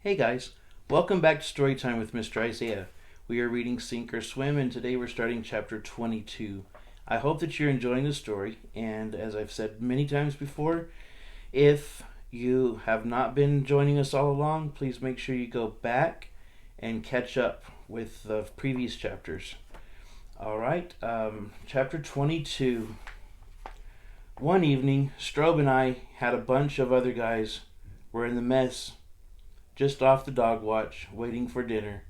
Hey guys, welcome back to Storytime with Mr. Isaiah. We are reading Sink or Swim, and today we're starting chapter 22. I hope that you're enjoying the story, and as I've said many times before, if you have not been joining us all along, please make sure you go back and catch up with the previous chapters. Alright, chapter 22. One evening, Strobe and I had a bunch of other guys were in the mess just off the dog watch, waiting for dinner.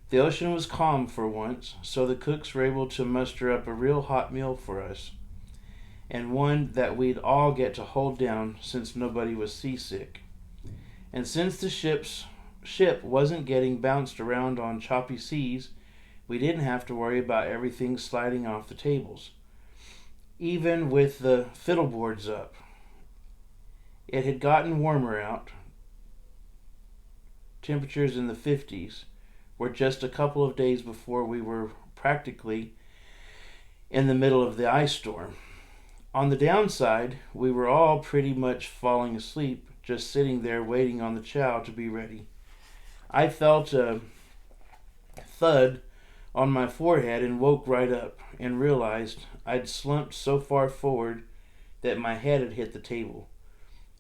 The ocean was calm for once, so the cooks were able to muster up a real hot meal for us, and one that we'd all get to hold down since nobody was seasick. And since the ship wasn't getting bounced around on choppy seas, we didn't have to worry about everything sliding off the tables. Even with the fiddleboards up, it had gotten warmer out. Temperatures in the 50s were just a couple of days before we were practically in the middle of the ice storm. On the downside, we were all pretty much falling asleep, just sitting there waiting on the chow to be ready. I felt a thud on my forehead and woke right up and realized I'd slumped so far forward that my head had hit the table.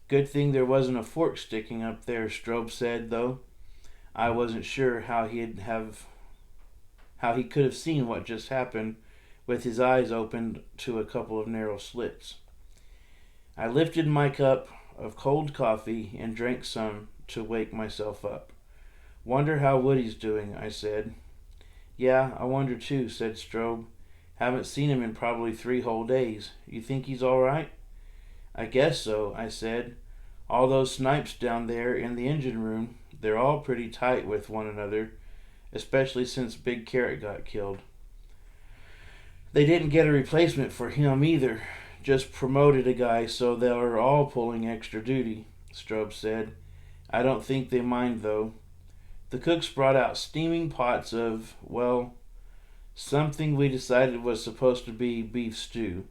Good thing there wasn't a fork sticking up there, Strobe said, though. I wasn't sure how he could have seen what just happened with his eyes opened to a couple of narrow slits. I lifted my cup of cold coffee and drank some to wake myself up. Wonder how Woody's doing, I said. Yeah, I wonder too, said Strobe. Haven't seen him in probably 3 whole days. You think he's all right? I guess so, I said. All those snipes down there in the engine room, they're all pretty tight with one another, especially since Big Carrot got killed. They didn't get a replacement for him either, just promoted a guy so they're all pulling extra duty, Strobe said. I don't think they mind though. The cooks brought out steaming pots of, well, something we decided was supposed to be beef stew.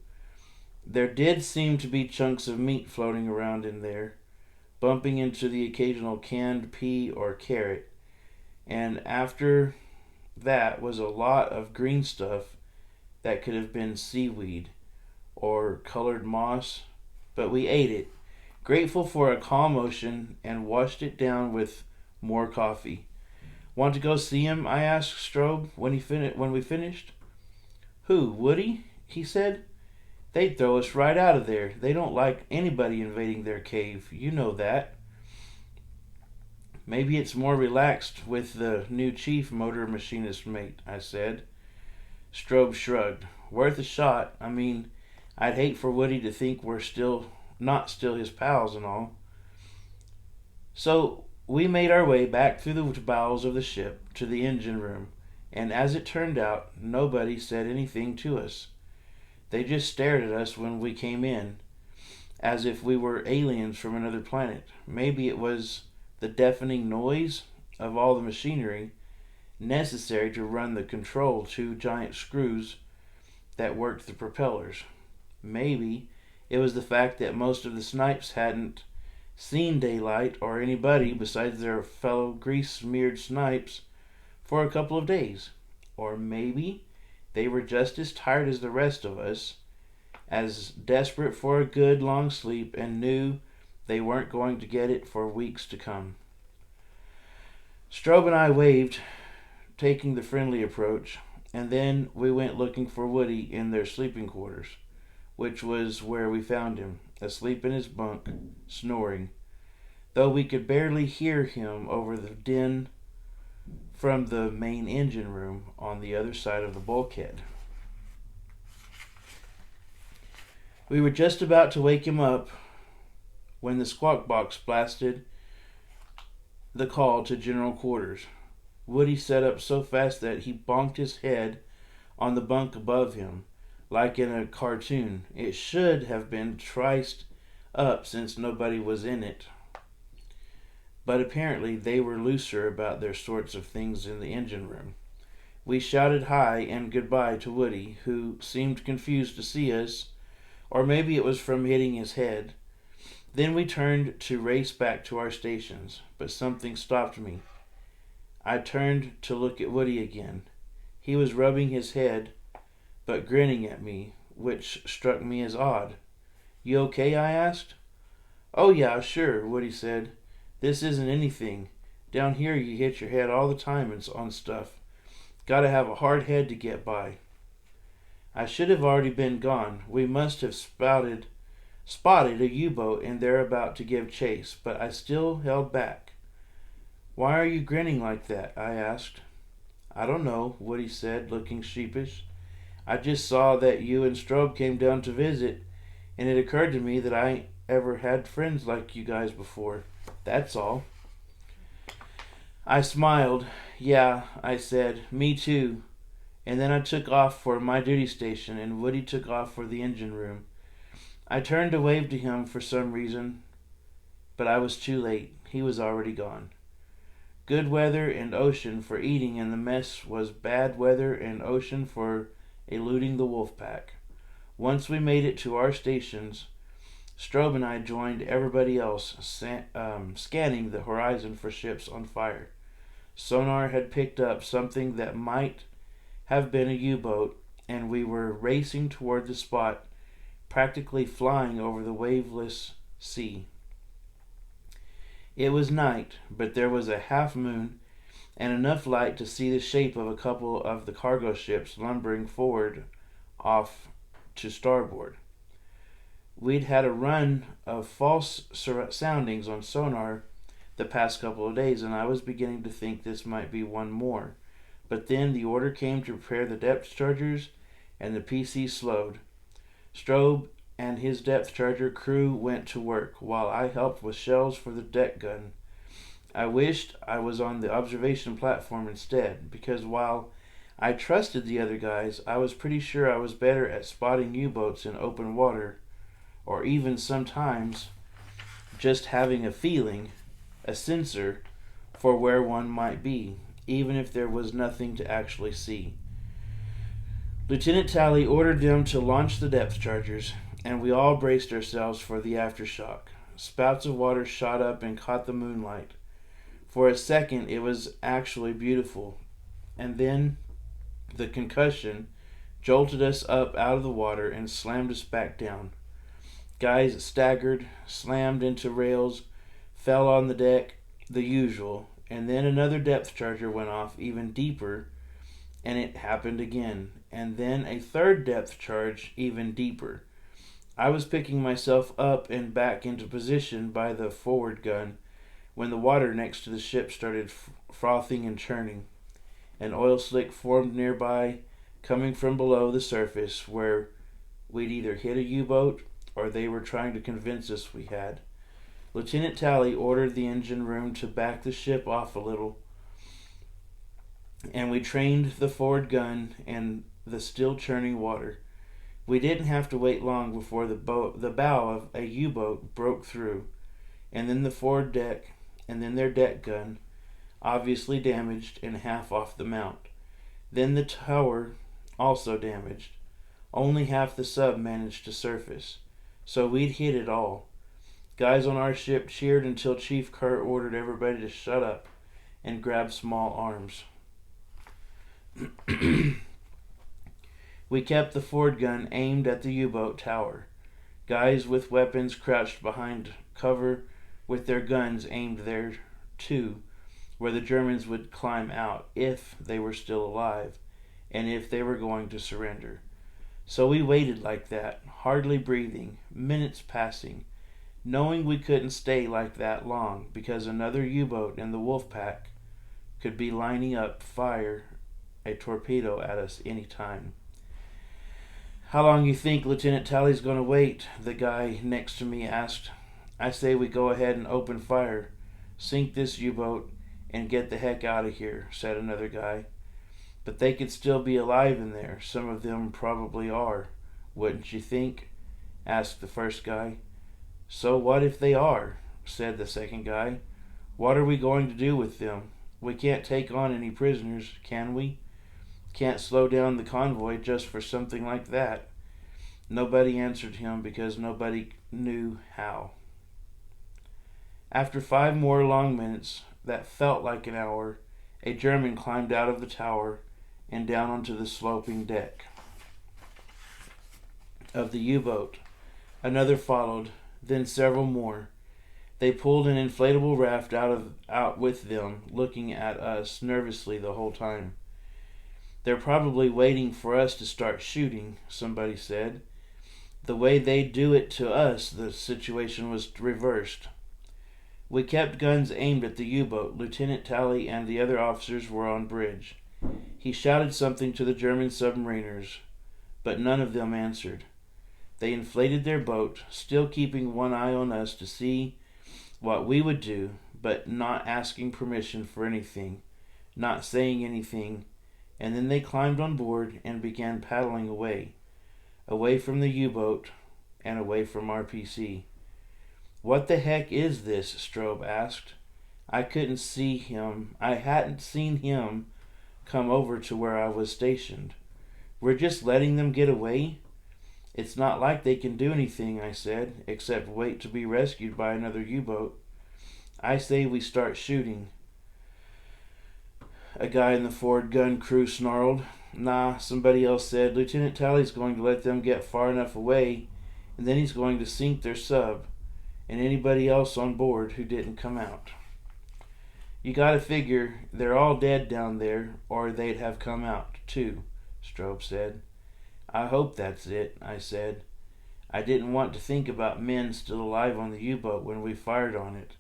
There did seem to be chunks of meat floating around in there, bumping into the occasional canned pea or carrot, and after that was a lot of green stuff that could have been seaweed or colored moss, but we ate it, grateful for a calm ocean, and washed it down with more coffee. Want to go see him? I asked Strobe when we finished. Who, Woody? He said. They'd throw us right out of there. They don't like anybody invading their cave. You know that. Maybe it's more relaxed with the new chief motor machinist mate, I said. Strobe shrugged. Worth a shot. I mean, I'd hate for Woody to think we're not still his pals and all. So we made our way back through the bowels of the ship to the engine room, and as it turned out, nobody said anything to us. They just stared at us when we came in, as if we were aliens from another planet. Maybe it was the deafening noise of all the machinery necessary to run the control 2 giant screws that worked the propellers. Maybe it was the fact that most of the snipes hadn't seen daylight or anybody besides their fellow grease-smeared snipes for a couple of days. Or maybe they were just as tired as the rest of us, as desperate for a good long sleep, and knew they weren't going to get it for weeks to come. Strobe and I waved, taking the friendly approach, and then we went looking for Woody in their sleeping quarters, which was where we found him, asleep in his bunk, snoring, though we could barely hear him over the din from the main engine room on the other side of the bulkhead. We were just about to wake him up when the squawk box blasted the call to general quarters. Woody sat up so fast that he bonked his head on the bunk above him, like in a cartoon. It should have been triced up since nobody was in it, but apparently they were looser about their sorts of things in the engine room. We shouted hi and goodbye to Woody, who seemed confused to see us, or maybe it was from hitting his head. Then we turned to race back to our stations, but something stopped me. I turned to look at Woody again. He was rubbing his head, but grinning at me, which struck me as odd. "You okay?" I asked. "Oh yeah, sure," Woody said. "This isn't anything. Down here you hit your head all the time on stuff. Gotta have a hard head to get by." I should have already been gone. We must have spotted a U-boat and they're about to give chase, but I still held back. "Why are you grinning like that?" I asked. "I don't know," Woody said, looking sheepish. "I just saw that you and Strobe came down to visit, and it occurred to me that I ain't ever had friends like you guys before. That's all." I smiled. "Yeah," I said, "me too." And then I took off for my duty station, and Woody took off for the engine room. I turned to wave to him for some reason, but I was too late. He was already gone. Good weather and ocean for eating in the mess was bad weather and ocean for eluding the wolf pack. Once we made it to our stations, Strobe and I joined everybody else, scanning the horizon for ships on fire. Sonar had picked up something that might have been a U-boat, and we were racing toward the spot, practically flying over the waveless sea. It was night, but there was a half moon and enough light to see the shape of a couple of the cargo ships lumbering forward off to starboard. We'd had a run of false soundings on sonar the past couple of days, and I was beginning to think this might be one more. But then the order came to prepare the depth chargers, and the PC slowed. Strobe and his depth charger crew went to work, while I helped with shells for the deck gun. I wished I was on the observation platform instead, because while I trusted the other guys, I was pretty sure I was better at spotting U-boats in open water, or even sometimes just having a feeling, a sensor, for where one might be, even if there was nothing to actually see. Lieutenant Tally ordered them to launch the depth chargers, and we all braced ourselves for the aftershock. Spouts of water shot up and caught the moonlight. For a second it was actually beautiful, and then the concussion jolted us up out of the water and slammed us back down. Guys staggered, slammed into rails, fell on the deck, the usual, and then another depth charger went off even deeper, and it happened again, and then a third depth charge even deeper. I was picking myself up and back into position by the forward gun when the water next to the ship started frothing and churning. An oil slick formed nearby, coming from below the surface, where we'd either hit a U-boat or they were trying to convince us we had. Lieutenant Tally ordered the engine room to back the ship off a little, and we trained the forward gun and the still churning water. We didn't have to wait long before the bow of a U-boat broke through, and then the forward deck, and then their deck gun, obviously damaged and half off the mount. Then the tower, also damaged. Only half the sub managed to surface, so we'd hit it all. Guys on our ship cheered until Chief Kurt ordered everybody to shut up and grab small arms. We kept the forward gun aimed at the U-boat tower. Guys with weapons crouched behind cover with their guns aimed there too, where the Germans would climb out if they were still alive, and if they were going to surrender. So we waited like that, hardly breathing, minutes passing, knowing we couldn't stay like that long, because another U-boat in the wolf pack could be lining up fire a torpedo at us any time. "How long you think Lieutenant Tally's going to wait?" the guy next to me asked. "I say we go ahead and open fire, sink this U-boat, and get the heck out of here," said another guy. "But they could still be alive in there. Some of them probably are, wouldn't you think?" asked the first guy. "So what if they are?" said the second guy. "What are we going to do with them? We can't take on any prisoners, can we? Can't slow down the convoy just for something like that." Nobody answered him because nobody knew how. After 5 more long minutes that felt like an hour, a German climbed out of the tower and down onto the sloping deck of the U-boat. Another followed, then several more. They pulled an inflatable raft out with them, looking at us nervously the whole time. "They're probably waiting for us to start shooting," somebody said. "The way they do it to us, the situation was reversed." We kept guns aimed at the U-boat. Lieutenant Talley and the other officers were on bridge. He shouted something to the German submariners, but none of them answered. They inflated their boat, still keeping one eye on us to see what we would do, but not asking permission for anything, not saying anything, and then they climbed on board and began paddling away from the U-boat and away from RPC. "What the heck is this?" Strobe asked. I hadn't seen him come over to where I was stationed. "We're just letting them get away?" "It's not like they can do anything," I said, "except wait to be rescued by another U-boat." "I say we start shooting," a guy in the forward gun crew snarled. "Nah," somebody else said. "Lieutenant Talley's going to let them get far enough away, and then he's going to sink their sub, and anybody else on board who didn't come out." "You gotta figure they're all dead down there, or they'd have come out, too," Strobe said. "I hope that's it," I said. I didn't want to think about men still alive on the U-boat when we fired on it,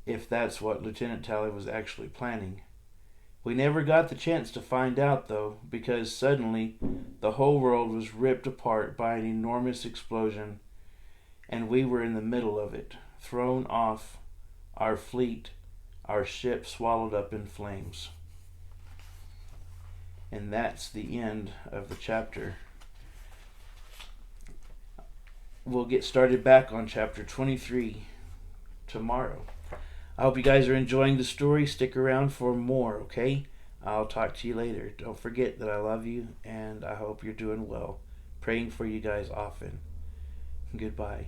if that's what Lieutenant Talley was actually planning. We never got the chance to find out, though, because suddenly the whole world was ripped apart by an enormous explosion, and we were in the middle of it, thrown off our fleet, our ship swallowed up in flames. And that's the end of the chapter. We'll get started back on chapter 23 tomorrow. I hope you guys are enjoying the story. Stick around for more, okay? I'll talk to you later. Don't forget that I love you, and I hope you're doing well. Praying for you guys often. Goodbye.